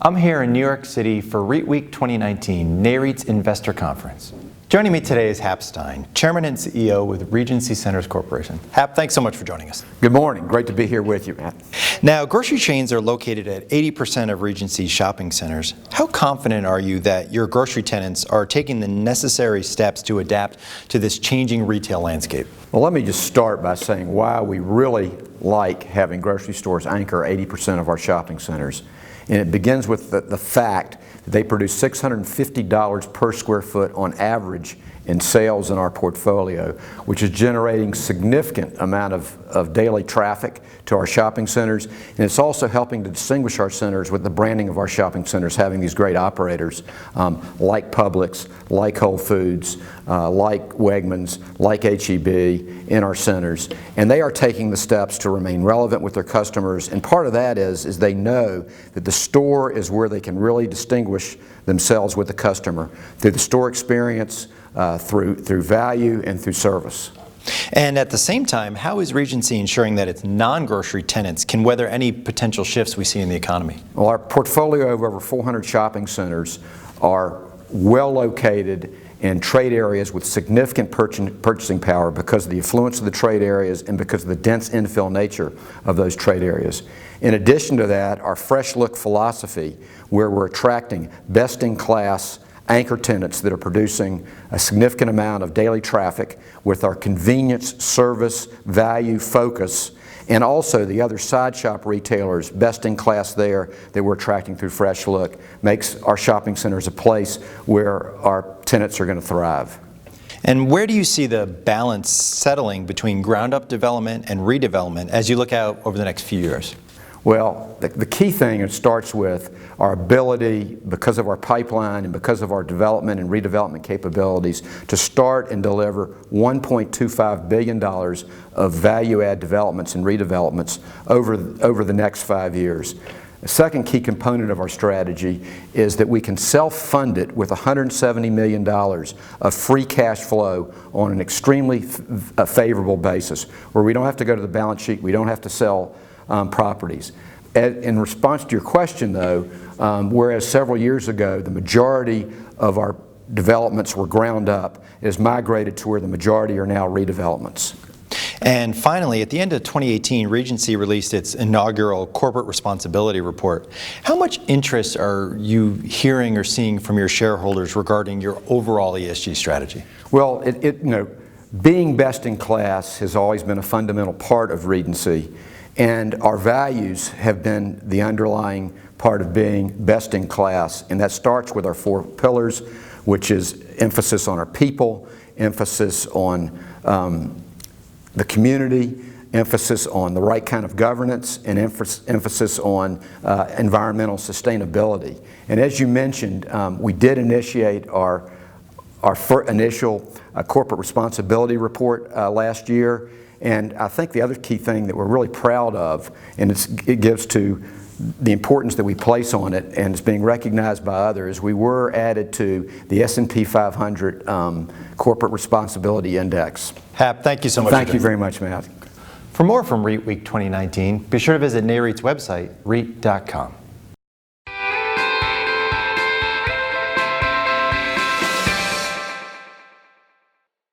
I'm here in New York City for REIT Week 2019, NAREIT's Investor Conference. Joining me today is Hap Stein, Chairman and CEO with Regency Centers Corporation. Hap, thanks so much for joining us. Good morning. Great to be here with you, Matt. Now, grocery chains are located at 80% of Regency's shopping centers. How confident are you that your grocery tenants are taking the necessary steps to adapt to this changing retail landscape? Well, let me just start by saying why we really like having grocery stores anchor 80% of our shopping centers. And it begins with the fact that they produce $650 per square foot on average in sales in our portfolio, which is generating significant amount of daily traffic to our shopping centers. And it's also helping to distinguish our centers with the branding of our shopping centers, having these great operators like Publix, like Whole Foods, like Wegmans, like H-E-B in our centers. And they are taking the steps to remain relevant with their customers. And part of that is they know that the store is where they can really distinguish themselves with the customer through the store experience, through value, and through service. And at the same time, how is Regency ensuring that its non-grocery tenants can weather any potential shifts we see in the economy? Well, our portfolio of over 400 shopping centers are well located in trade areas with significant purchasing power because of the affluence of the trade areas and because of the dense infill nature of those trade areas. In addition to that, our fresh look philosophy, where we're attracting best-in-class anchor tenants that are producing a significant amount of daily traffic with our convenience, service, value focus, and also the other side shop retailers, best in class there, that we're attracting through Fresh Look, makes our shopping centers a place where our tenants are going to thrive. And where do you see the balance settling between ground-up development and redevelopment as you look out over the next few years? Well, the key thing, it starts with our ability, because of our pipeline and because of our development and redevelopment capabilities, to start and deliver $1.25 billion of value-add developments and redevelopments over the next 5 years. The second key component of our strategy is that we can self-fund it with $170 million of free cash flow on an extremely favorable basis, where we don't have to go to the balance sheet, we don't have to sell properties. In response to your question, though, whereas several years ago the majority of our developments were ground up, it has migrated to where the majority are now redevelopments. And finally, at the end of 2018, Regency released its inaugural corporate responsibility report. How much interest are you hearing or seeing from your shareholders regarding your overall ESG strategy? Well, being best in class has always been a fundamental part of Regency. And our values have been the underlying part of being best in class. And that starts with our 4 pillars, which is emphasis on our people, emphasis on the community, emphasis on the right kind of governance, and emphasis on environmental sustainability. And as you mentioned, we did initiate our initial corporate responsibility report last year. And I think the other key thing that we're really proud of, and it gives to the importance that we place on it, and it's being recognized by others, we were added to the S&P 500 Corporate Responsibility Index. Hap, thank you so much. Thank you very much, Matt. For more from REIT Week 2019, be sure to visit NAREIT's website, REIT.com.